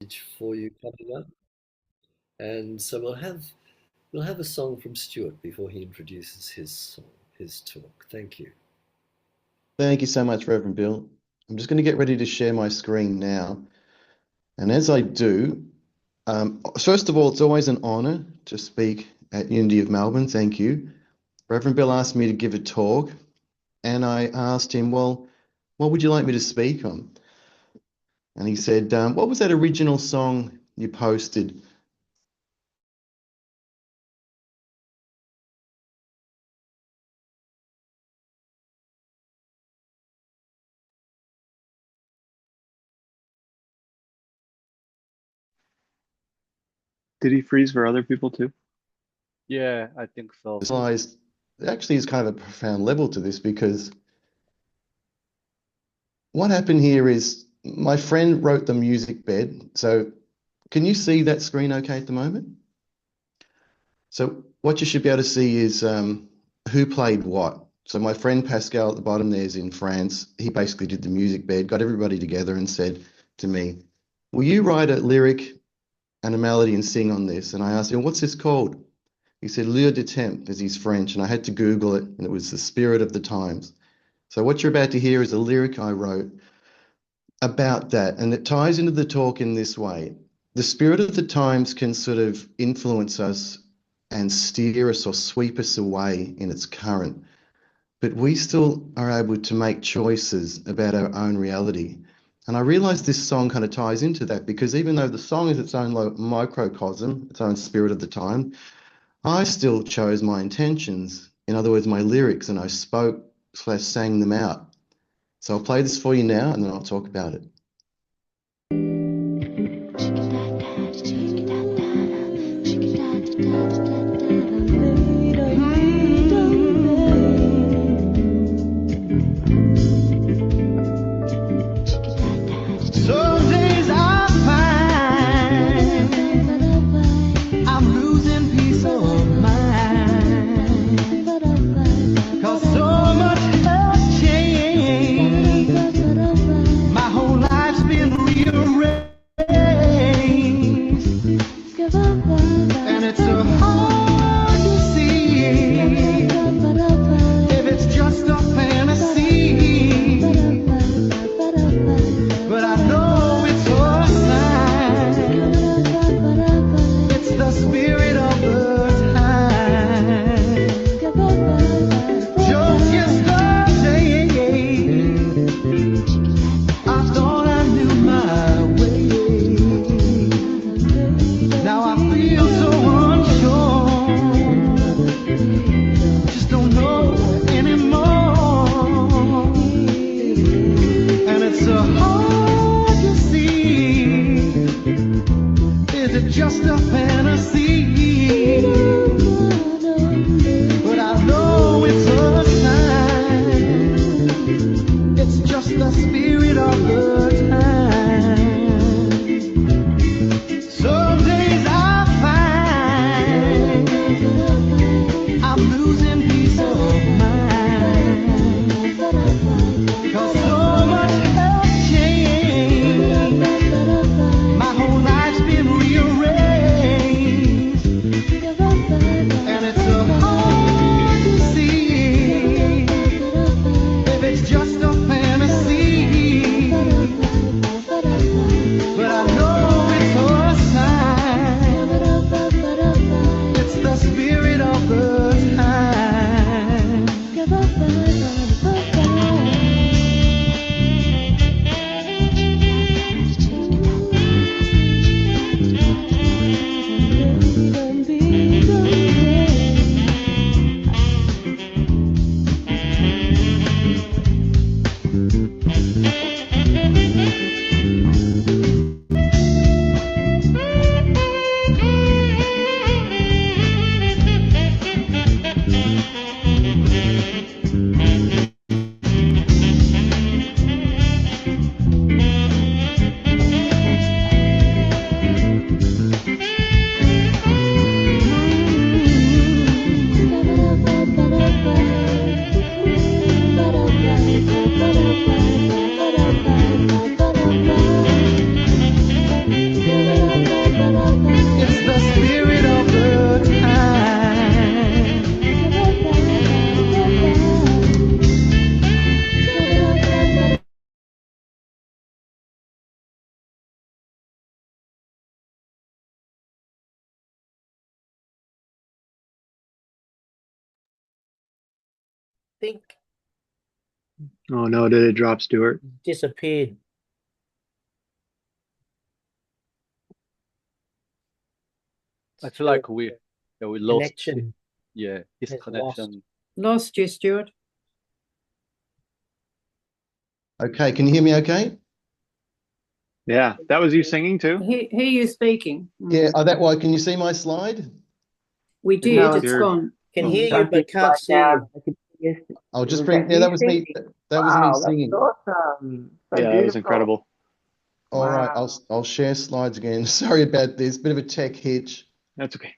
message for you coming up. And so we'll have a song from Stuart before he introduces his song, his talk. Thank you. Thank you so much, Reverend Bill. I'm just going to get ready to share my screen now. And as I do, first of all, it's always an honour to speak at Unity of Melbourne. Thank you. Reverend Bill asked me to give a talk, and I asked him, well, what would you like me to speak on? And he said, what was that original song you posted? Did he freeze for other people too? Yeah, I think so. Realized there actually is kind of a profound level to this, because what happened here is my friend wrote the music bed. So can you see that screen okay at the moment? So what you should be able to see is who played what. So my friend Pascal at the bottom there is in France. He basically did the music bed, got everybody together and said to me, will you write a lyric and a melody and sing on this? And I asked him, what's this called? He said, Lieu de temps, because he's French. And I had to Google it, and it was the spirit of the times. So what you're about to hear is a lyric I wrote about that. And it ties into the talk in this way. The spirit of the times can sort of influence us and steer us or sweep us away in its current. But we still are able to make choices about our own reality. And I realized this song kind of ties into that, because even though the song is its own microcosm, its own spirit of the time, I still chose my intentions. In other words, my lyrics, and I spoke/sang them out. So I'll play this for you now, and then I'll talk about it. My whole life's been rearranged. think Oh no, did it drop, Stuart? disappeared. I feel like we lost Connection his has connection. Lost you, Stuart. Okay, can you hear me okay? Yeah, that was you singing too? Hear you speaking. Yeah, that why can you see my slide? We It did. It's disappeared. gone. Can Oh. hear you Can't see but you can't right see now. you. I could see you. I'll just Was bring, that yeah, you that was me. singing? That was me Wow, that's singing. awesome. So Yeah, that was beautiful. incredible. All right, Wow. I'll share slides again. Sorry about this, bit of a tech hitch. That's okay.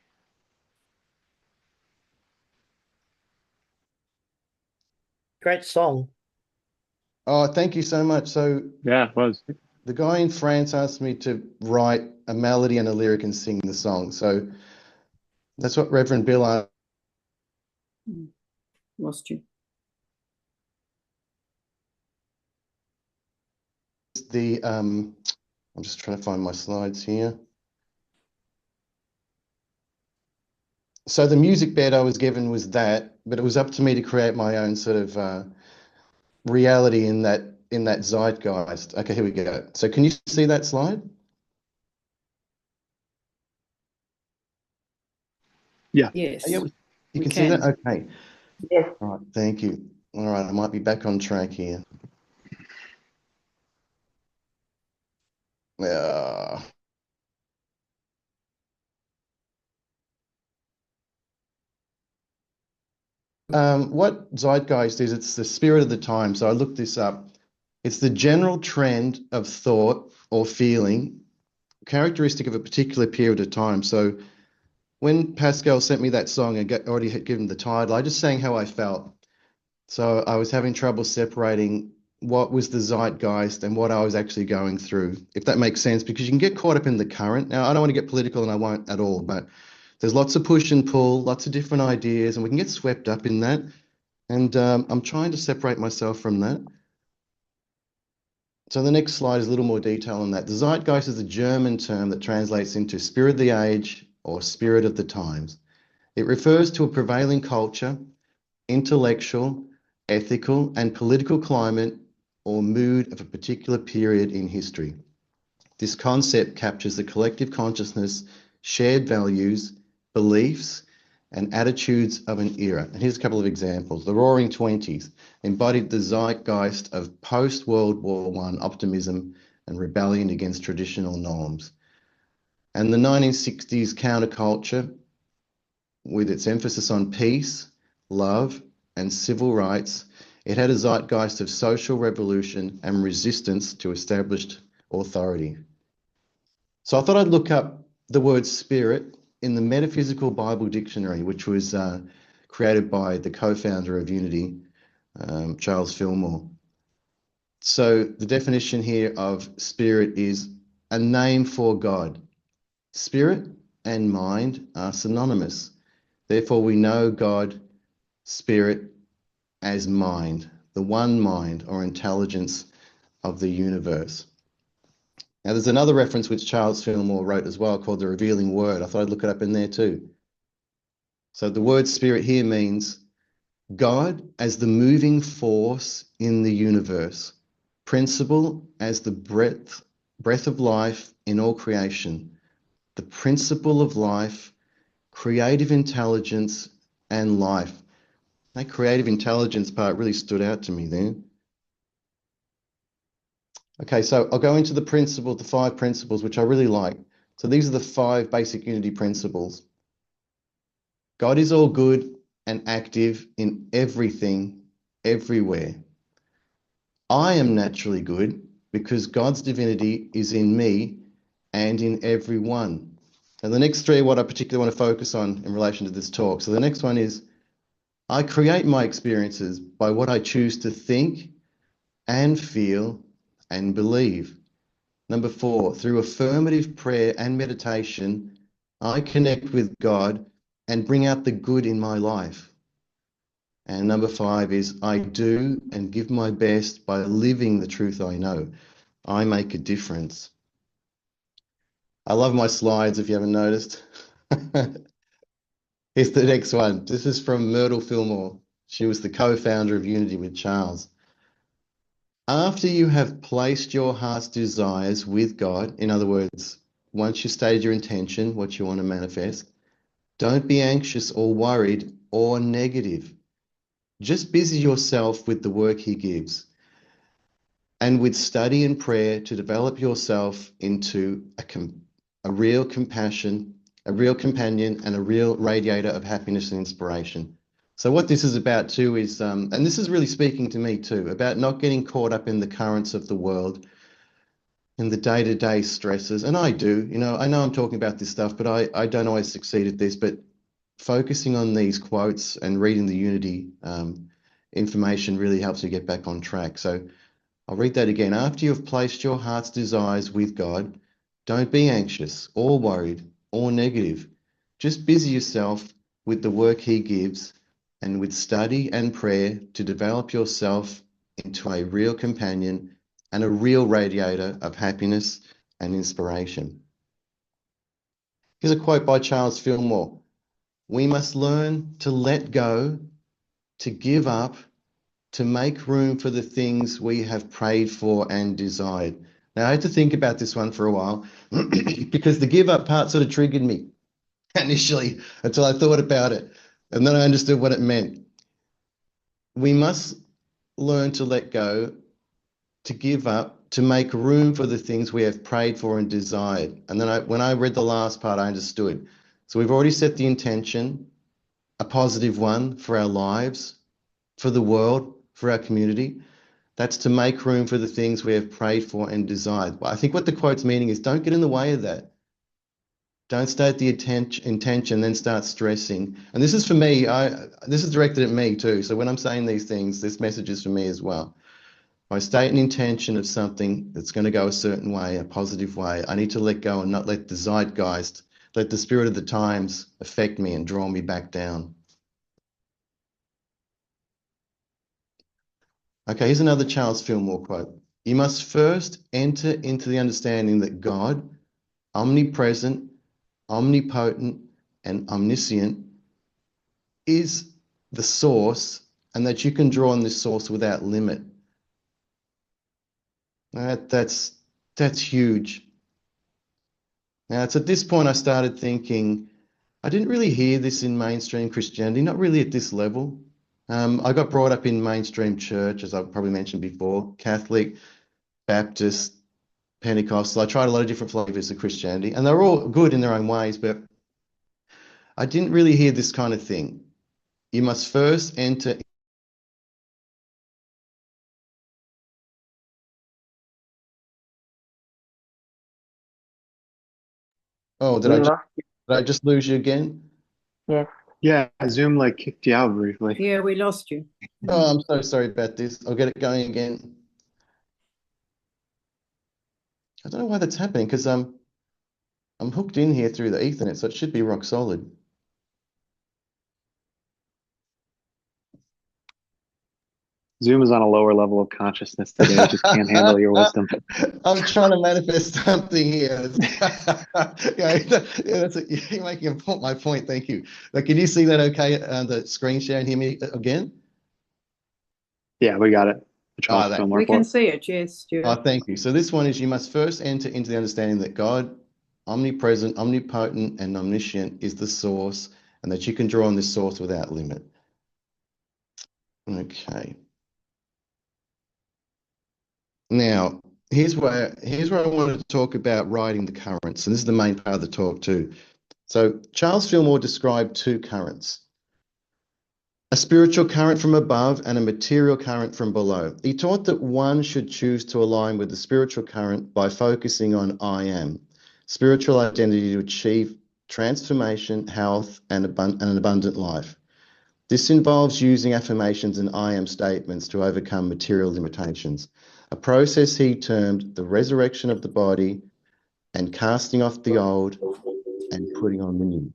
Great song. Oh, thank you so much. So Yeah, it was. the guy in France asked me to write a melody and a lyric and sing the song. So that's what Reverend Bill asked. Lost you. I'm just trying to find my slides here. So the music bed I was given was that, but it was up to me to create my own sort of reality in that zeitgeist. Okay, here we go. So can you see that slide? Yeah. Yes. Yeah, you We can see that? can. Okay. Yes. All right, thank you. All right, I might be back on track here. Uh, what zeitgeist is, it's the spirit of the time. So I looked this up. It's the general trend of thought or feeling, characteristic of a particular period of time. So when Pascal sent me that song and already had given the title, I just sang how I felt. So I was having trouble separating what was the zeitgeist and what I was actually going through, if that makes sense, because you can get caught up in the current. Now, I don't want to get political and I won't at all, but there's lots of push and pull, lots of different ideas, and we can get swept up in that. And I'm trying to separate myself from that. So the next slide is a little more detail on that. The zeitgeist is a German term that translates into spirit of the age or spirit of the times. It refers to a prevailing culture, intellectual, ethical, and political climate or mood of a particular period in history. This concept captures the collective consciousness, shared values, beliefs, and attitudes of an era. And here's a couple of examples. The Roaring Twenties embodied the zeitgeist of post-World War I optimism and rebellion against traditional norms. And the 1960s counterculture, with its emphasis on peace, love, and civil rights, it had a zeitgeist of social revolution and resistance to established authority. So I thought I'd look up the word spirit in the Metaphysical Bible Dictionary, which was created by the co-founder of Unity, Charles Fillmore. So the definition here of spirit is a name for God. Spirit and mind are synonymous. Therefore, we know God, spirit, as mind, the one mind or intelligence of the universe. Now, there's another reference which Charles Fillmore wrote as well called the revealing word. I thought I'd look it up in there too. So the word spirit here means God as the moving force in the universe, principle as the breath of life in all creation, the principle of life, creative intelligence, and life. That creative intelligence part really stood out to me there. Okay, so I'll go into the 5 principles, which I really like. So these are the 5 basic unity principles. God is all good and active in everything, everywhere. I am naturally good because God's divinity is in me and in everyone. And the next 3 are what I particularly want to focus on in relation to this talk. So the next one is, I create my experiences by what I choose to think and feel and believe. Number 4, through affirmative prayer and meditation, I connect with God and bring out the good in my life. And number 5 is, I do and give my best by living the truth I know. I make a difference. I love my slides, if you haven't noticed. Here's the next one. This is from Myrtle Fillmore. She was the co-founder of Unity with Charles. After you have placed your heart's desires with God, in other words, once you've stated your intention, what you want to manifest, don't be anxious or worried or negative. Just busy yourself with the work he gives and with study and prayer to develop yourself into a real compassion, a real companion, and a real radiator of happiness and inspiration. So what this is about too is, and this is really speaking to me too, about not getting caught up in the currents of the world, in the day-to-day stresses. And I do, I know I'm talking about this stuff, but I don't always succeed at this, but focusing on these quotes and reading the Unity information really helps you get back on track. So I'll read that again. After you have placed your heart's desires with God, don't be anxious or worried or negative. Just busy yourself with the work he gives and with study and prayer to develop yourself into a real companion and a real radiator of happiness and inspiration. Here's a quote by Charles Fillmore. We must learn to let go, to give up, to make room for the things we have prayed for and desired. Now, I had to think about this one for a while because the give up part sort of triggered me initially until I thought about it. And then I understood what it meant. We must learn to let go, to give up, to make room for the things we have prayed for and desired. And then when I read the last part, I understood. So we've already set the intention, a positive one for our lives, for the world, for our community. That's to make room for the things we have prayed for and desired. I think what the quote's meaning is don't get in the way of that. Don't state the intention, then start stressing. And this is for me, this is directed at me too. So when I'm saying these things, this message is for me as well. If I state an intention of something that's going to go a certain way, a positive way, I need to let go and not let the zeitgeist, let the spirit of the times affect me and draw me back down. Okay, here's another Charles Fillmore quote. You must first enter into the understanding that God, omnipresent, omnipotent, and omniscient, is the source and that you can draw on this source without limit. That's huge. Now, it's at this point I started thinking, I didn't really hear this in mainstream Christianity, not really at this level. I got brought up in mainstream church, as I've probably mentioned before, Catholic, Baptist, Pentecostal. I tried a lot of different flavors of Christianity, and they're all good in their own ways, but I didn't really hear this kind of thing. You must first enter. Oh, We lost you. did I just lose you again? Yes. Yeah, Zoom like kicked you out briefly. Yeah, we lost you. Oh, I'm so sorry about this. I'll get it going again. I don't know why that's happening because I'm hooked in here through the Ethernet, so it should be rock solid. Zoom is on a lower level of consciousness today. It just can't handle your wisdom. I'm trying to manifest something here. You're making my point. Thank you. Like, can you see that okay on the screen share and hear me again? Yeah, we got it. The Charles Fillmore We can quote. see it, yes, Stuart. Oh, thank you. So this one is you must first enter into the understanding that God, omnipresent, omnipotent, and omniscient, is the source, and that you can draw on this source without limit. Okay. Now, here's where I wanted to talk about riding the currents, and this is the main part of the talk too. So Charles Fillmore described two currents, a spiritual current from above and a material current from below. He taught that one should choose to align with the spiritual current by focusing on I am, spiritual identity to achieve transformation, health, and an abundant life. This involves using affirmations and I am statements to overcome material limitations, a process he termed the resurrection of the body and casting off the old and putting on the new.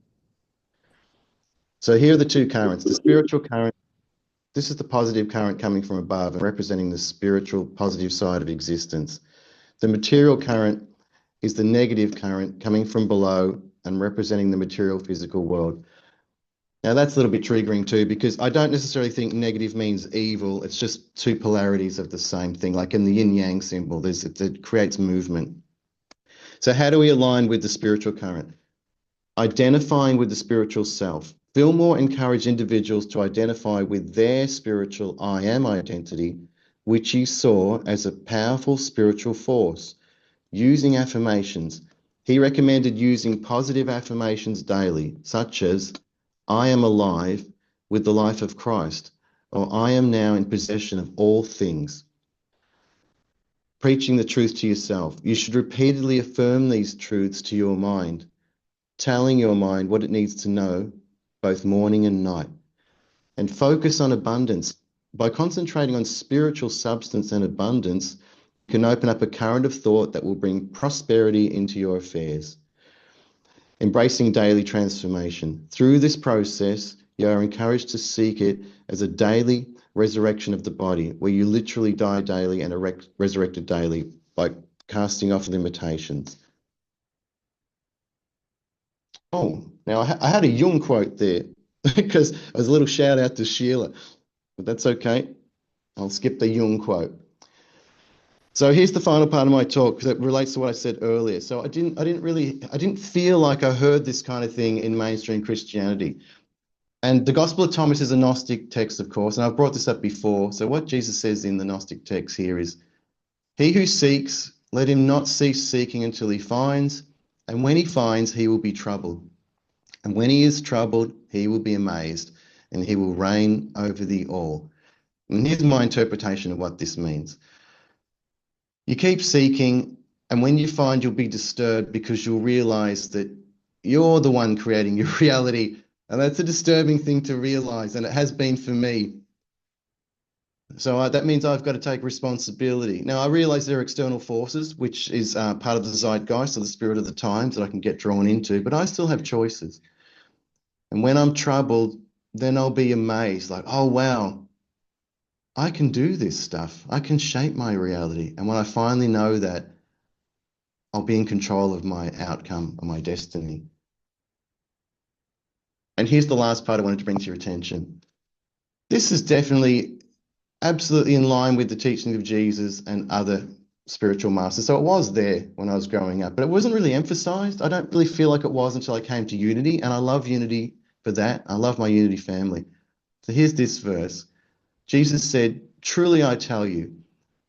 So here are the two currents. The spiritual current, this is the positive current coming from above and representing the spiritual positive side of existence. The material current is the negative current coming from below and representing the material physical world. Now that's a little bit triggering too, because I don't necessarily think negative means evil. It's just two polarities of the same thing. Like in the yin yang symbol, it creates movement. So how do we align with the spiritual current? Identifying with the spiritual self. Fillmore encouraged individuals to identify with their spiritual I am identity, which he saw as a powerful spiritual force. Using affirmations. He recommended using positive affirmations daily, such as, I am alive with the life of Christ, or I am now in possession of all things. Preaching the truth to yourself. You should repeatedly affirm these truths to your mind, telling your mind what it needs to know, both morning and night. And focus on abundance. By concentrating on spiritual substance and abundance, you can open up a current of thought that will bring prosperity into your affairs. Embracing daily transformation. Through this process, you are encouraged to seek it as a daily resurrection of the body, where you literally die daily and are resurrected daily by casting off limitations. Oh, now I had a Jung quote there because it was a little shout out to Sheila, but that's okay. I'll skip the Jung quote. So here's the final part of my talk that relates to what I said earlier. So I didn't feel like I heard this kind of thing in mainstream Christianity. And the Gospel of Thomas is a Gnostic text, of course, and I've brought this up before. So what Jesus says in the Gnostic text here is, he who seeks, let him not cease seeking until he finds, and when he finds, he will be troubled. And when he is troubled, he will be amazed, and he will reign over the all. And here's my interpretation of what this means. You keep seeking, and when you find, you'll be disturbed because you'll realize that you're the one creating your reality. And that's a disturbing thing to realize, and it has been for me. So that means I've got to take responsibility. Now, I realize there are external forces, which is part of the zeitgeist or the spirit of the times that I can get drawn into, but I still have choices. And when I'm troubled, then I'll be amazed, like, oh, wow, I can do this stuff. I can shape my reality. And when I finally know that, I'll be in control of my outcome, of my destiny. And here's the last part I wanted to bring to your attention. This is definitely absolutely in line with the teaching of Jesus and other spiritual masters. So it was there when I was growing up, but it wasn't really emphasized. I don't really feel like it was until I came to Unity, and I love Unity for that. I love my Unity family. So here's this verse. Jesus said, truly I tell you,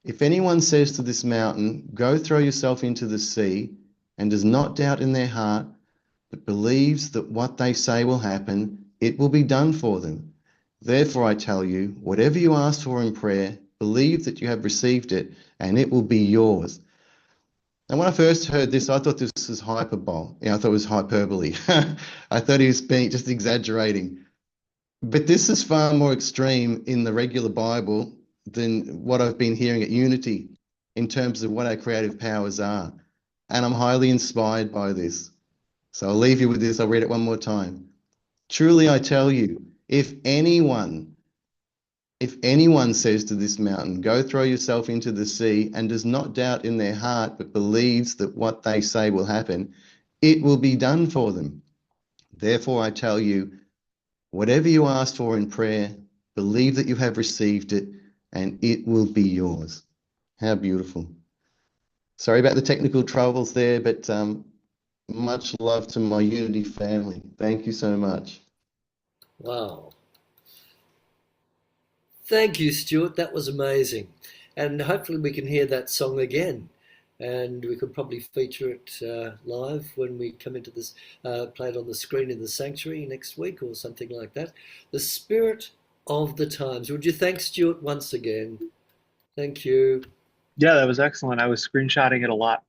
if anyone says to this mountain, go throw yourself into the sea, and does not doubt in their heart, but believes that what they say will happen, it will be done for them. Therefore I tell you, whatever you ask for in prayer, believe that you have received it, and it will be yours. And when I first heard this, I thought this was hyperbole. I thought it was hyperbole. I thought he was being just exaggerating. But this is far more extreme in the regular Bible than what I've been hearing at Unity in terms of what our creative powers are. And I'm highly inspired by this. So I'll leave you with this. I'll read it one more time. Truly I tell you, if anyone says to this mountain, go throw yourself into the sea, and does not doubt in their heart, but believes that what they say will happen, it will be done for them. Therefore I tell you, whatever you ask for in prayer, believe that you have received it, and it will be yours. How beautiful. Sorry about the technical troubles there, but much love to my Unity family. Thank you so much. Wow. Thank you, Stuart. That was amazing. And hopefully we can hear that song again. And we could probably feature it live when we come into this, play it on the screen in the sanctuary next week or something like that. The Spirit of the Times. Would you thank Stuart once again? Thank you. Yeah, that was excellent. I was screenshotting it a lot.